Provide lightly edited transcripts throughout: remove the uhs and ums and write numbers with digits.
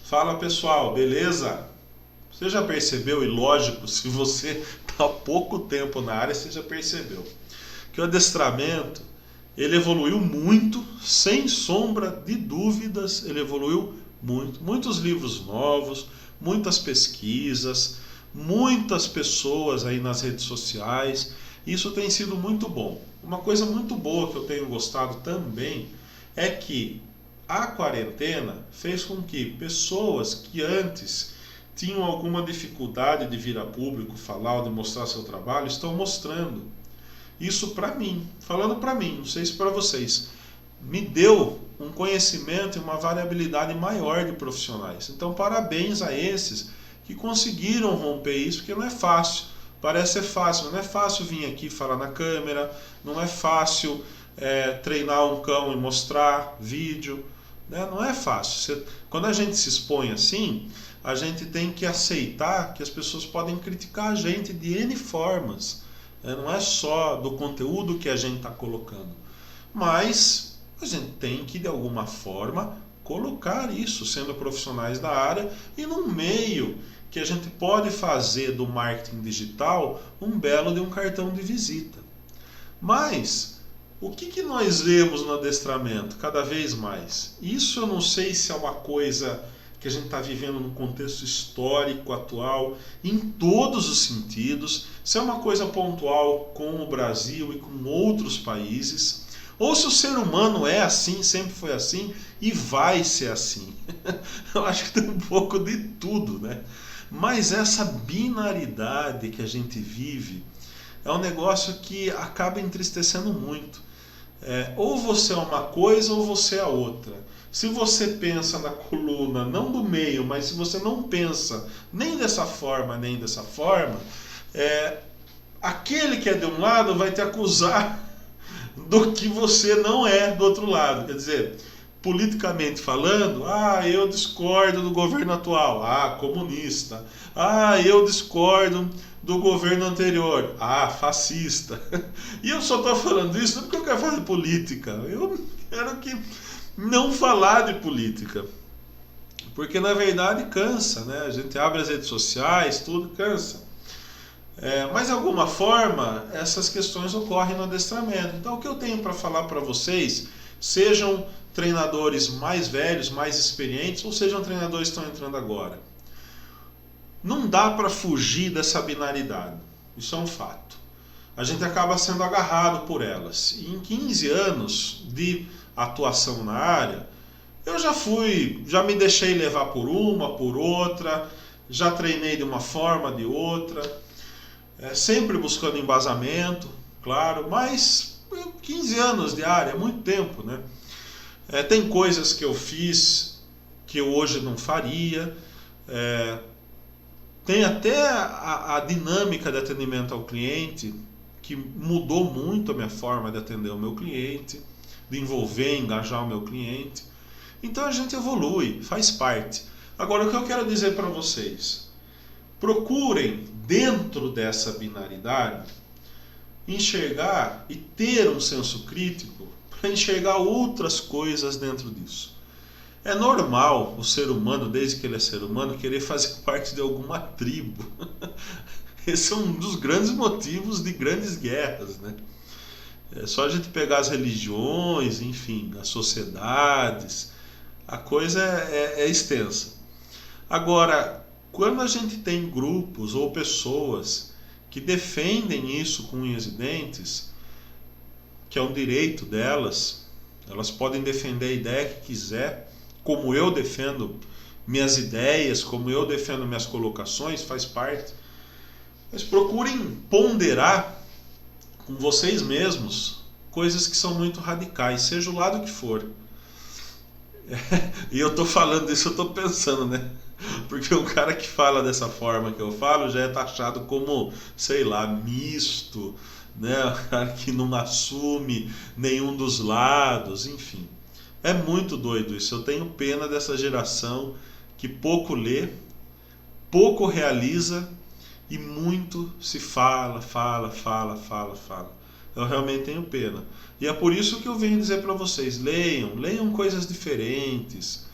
Fala pessoal, beleza? Você já percebeu, e lógico, se você está há pouco tempo na área, você já percebeu, que o adestramento ele evoluiu muito, sem sombra de dúvidas, ele evoluiu muito. Muitos livros novos, muitas pesquisas, muitas pessoas aí nas redes sociais, isso tem sido muito bom. Uma coisa muito boa que eu tenho gostado também é que a quarentena fez com que pessoas que antes tinham alguma dificuldade de vir a público falar ou de mostrar seu trabalho, estão mostrando. Isso para mim, falando para mim, não sei se para vocês, me deu um conhecimento e uma variabilidade maior de profissionais. Então, parabéns a esses que conseguiram romper isso, porque não é fácil. Parece ser fácil, mas não é fácil vir aqui falar na câmera, não é fácil treinar um cão e mostrar vídeo, né? Não é fácil. Quando a gente se expõe assim, a gente tem que aceitar que as pessoas podem criticar a gente de N formas. Não é só do conteúdo que a gente está colocando, mas a gente tem que de alguma forma colocar isso, sendo profissionais da área e num meio que a gente pode fazer do marketing digital um belo de um cartão de visita. Mas o que nós vemos no adestramento cada vez mais? Isso eu não sei se é uma coisa que a gente está vivendo no contexto histórico atual, em todos os sentidos, se é uma coisa pontual com o Brasil e com outros países, ou se o ser humano é assim, sempre foi assim e vai ser assim. Eu acho que tem um pouco de tudo, né? Mas essa binaridade que a gente vive é um negócio que acaba entristecendo muito. Ou você é uma coisa ou você é a outra. Se você pensa na coluna, não do meio, mas se você não pensa nem dessa forma, nem dessa forma, aquele que é de um lado vai te acusar do que você não é do outro lado. Quer dizer, politicamente falando, eu discordo do governo atual, comunista. Eu discordo do governo anterior, fascista. E eu só estou falando isso não porque eu quero fazer política, eu quero não falar de política, porque na verdade cansa, né? A gente abre as redes sociais, tudo cansa. Mas de alguma forma essas questões ocorrem no adestramento. Então o que eu tenho para falar para vocês, sejam treinadores mais velhos, mais experientes, ou sejam treinadores que estão entrando agora, não dá para fugir dessa binaridade. Isso é um fato. A gente acaba sendo agarrado por elas. E em 15 anos de atuação na área, eu já me deixei levar por uma, por outra, já treinei de uma forma, de outra, sempre buscando embasamento, claro, mas 15 anos de área é muito tempo, né? Tem coisas que eu fiz que eu hoje não faria, tem até a dinâmica de atendimento ao cliente que mudou muito a minha forma de atender o meu cliente, de envolver, engajar o meu cliente. Então a gente evolui, faz parte. Agora o que eu quero dizer para vocês, procurem dentro dessa binaridade enxergar e ter um senso crítico para enxergar outras coisas dentro disso. É normal o ser humano, desde que ele é ser humano, querer fazer parte de alguma tribo. Esse é um dos grandes motivos de grandes guerras, né? É só a gente pegar as religiões, enfim, as sociedades, a coisa é extensa. Agora, quando a gente tem grupos ou pessoas que defendem isso com unhas e dentes, que é um direito delas, elas podem defender a ideia que quiser, como eu defendo minhas ideias, como eu defendo minhas colocações, faz parte. Mas procurem ponderar com vocês mesmos coisas que são muito radicais, seja o lado que for. E eu estou falando isso, eu estou pensando, né? Porque um cara que fala dessa forma que eu falo já é taxado como, sei lá, misto, né? Um cara que não assume nenhum dos lados, enfim. É muito doido isso. Eu tenho pena dessa geração que pouco lê, pouco realiza e muito se fala. Eu realmente tenho pena. E é por isso que eu venho dizer para vocês, leiam coisas diferentes.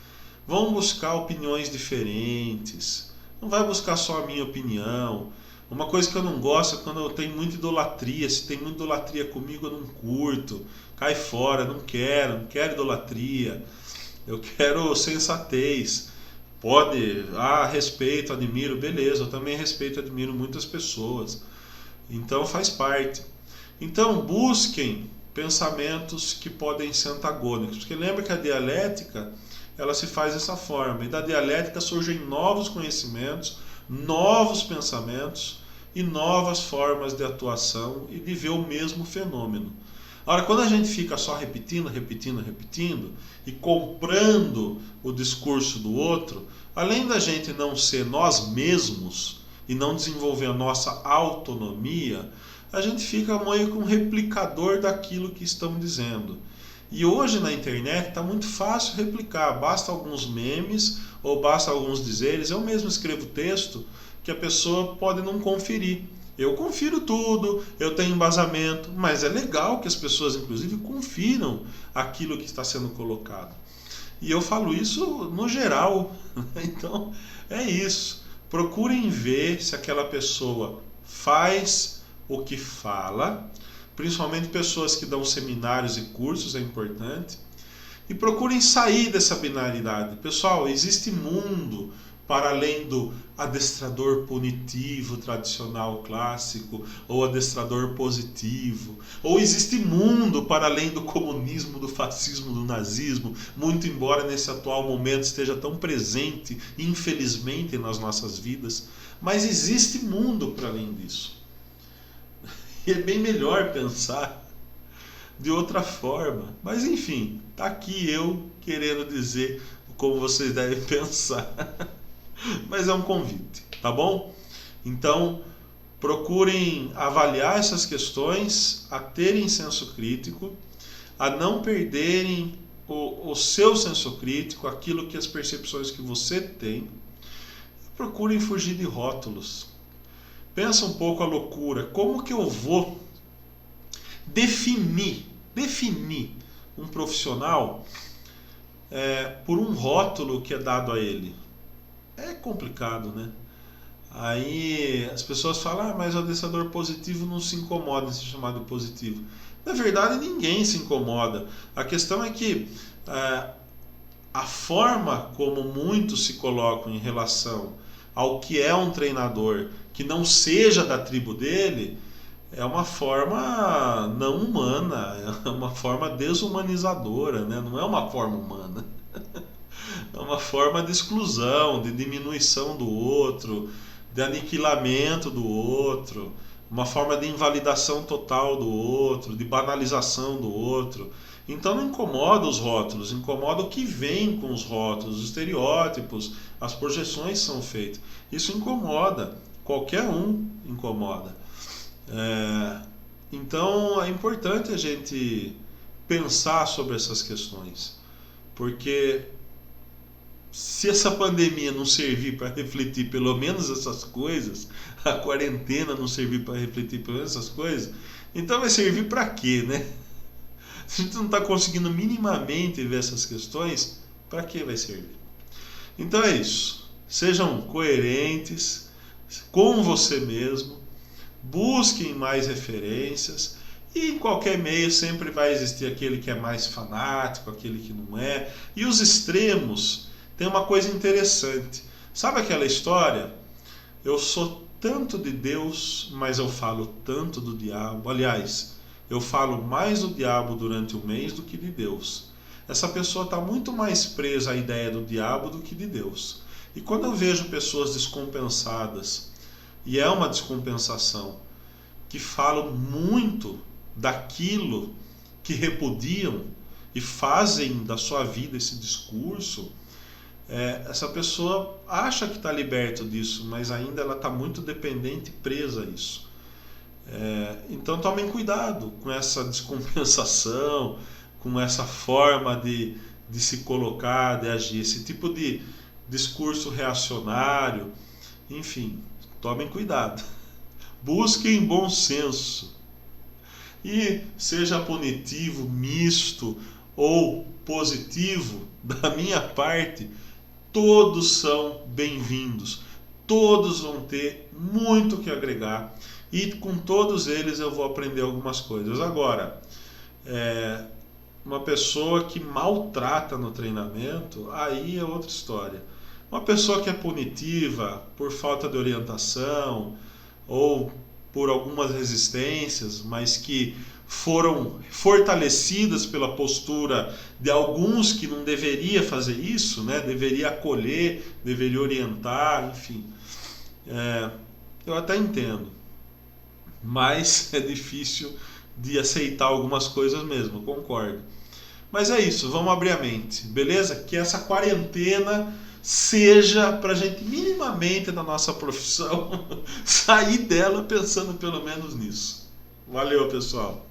vão buscar opiniões diferentes, não vai buscar só a minha opinião. Uma coisa que eu não gosto é quando eu tenho muita idolatria. Se tem muita idolatria comigo, eu não curto, cai fora, não quero idolatria, eu quero sensatez. Pode, respeito, admiro, beleza, eu também respeito e admiro muitas pessoas, então faz parte. Então busquem pensamentos que podem ser antagônicos, porque lembra que a dialética ela se faz dessa forma, e da dialética surgem novos conhecimentos, novos pensamentos e novas formas de atuação e de ver o mesmo fenômeno. Agora, quando a gente fica só repetindo e comprando o discurso do outro, além da gente não ser nós mesmos e não desenvolver a nossa autonomia, a gente fica meio que um replicador daquilo que estão dizendo. E hoje na internet está muito fácil replicar, basta alguns memes ou basta alguns dizeres. Eu mesmo escrevo texto que a pessoa pode não conferir. Eu confiro tudo, eu tenho embasamento, mas é legal que as pessoas inclusive confiram aquilo que está sendo colocado. E eu falo isso no geral. Então é isso. Procurem ver se aquela pessoa faz o que fala, principalmente pessoas que dão seminários e cursos, é importante. E procurem sair dessa binaridade. Pessoal, existe mundo para além do adestrador punitivo tradicional clássico ou adestrador positivo. Ou existe mundo para além do comunismo, do fascismo, do nazismo, muito embora nesse atual momento esteja tão presente, infelizmente, nas nossas vidas. Mas existe mundo para além disso. E é bem melhor pensar de outra forma. Mas enfim, tá aqui eu querendo dizer como vocês devem pensar. Mas é um convite, tá bom? Então, procurem avaliar essas questões, a terem senso crítico, a não perderem o seu senso crítico, aquilo que as percepções que você tem. Procurem fugir de rótulos. Pensa um pouco a loucura. Como que eu vou definir um profissional por um rótulo que é dado a ele? É complicado, né? Aí as pessoas falam, mas o adestrador positivo não se incomoda em ser chamado de positivo. Na verdade, ninguém se incomoda. A questão é que a forma como muitos se colocam em relação ao que é um treinador que não seja da tribo dele é uma forma não humana, é uma forma desumanizadora, né? Não é uma forma humana. É uma forma de exclusão, de diminuição do outro, de aniquilamento do outro, uma forma de invalidação total do outro, de banalização do outro. Então não incomoda os rótulos, incomoda o que vem com os rótulos, os estereótipos, as projeções são feitas. Isso incomoda, qualquer um incomoda. Então é importante a gente pensar sobre essas questões, porque se essa pandemia não servir para refletir pelo menos essas coisas, a quarentena não servir para refletir pelo menos essas coisas, então vai servir para quê, né? Se a gente não está conseguindo minimamente ver essas questões, para que vai servir? Então é isso. Sejam coerentes com você mesmo, busquem mais referências, e em qualquer meio sempre vai existir aquele que é mais fanático, aquele que não é, e os extremos. Tem uma coisa interessante. Sabe aquela história? Eu sou tanto de Deus, mas eu falo tanto do diabo. Aliás, eu falo mais do diabo durante o mês do que de Deus. Essa pessoa está muito mais presa à ideia do diabo do que de Deus. E quando eu vejo pessoas descompensadas, e é uma descompensação, que falam muito daquilo que repudiam e fazem da sua vida esse discurso, essa pessoa acha que está liberta disso, mas ainda ela está muito dependente e presa a isso. Então tomem cuidado com essa descompensação, com essa forma de se colocar, de agir, esse tipo de discurso reacionário. Enfim, tomem cuidado. Busquem bom senso. E seja punitivo, misto ou positivo, da minha parte, todos são bem-vindos, todos vão ter muito que agregar e com todos eles eu vou aprender algumas coisas. Agora, uma pessoa que maltrata no treinamento, aí é outra história. Uma pessoa que é punitiva por falta de orientação ou por algumas resistências, mas que foram fortalecidas pela postura de alguns que não deveria fazer isso, né? Deveria acolher, deveria orientar, enfim. Eu até entendo, mas é difícil de aceitar algumas coisas mesmo, concordo. Mas é isso, vamos abrir a mente, beleza? Que essa quarentena seja pra gente minimamente na nossa profissão sair dela pensando pelo menos nisso. Valeu, pessoal!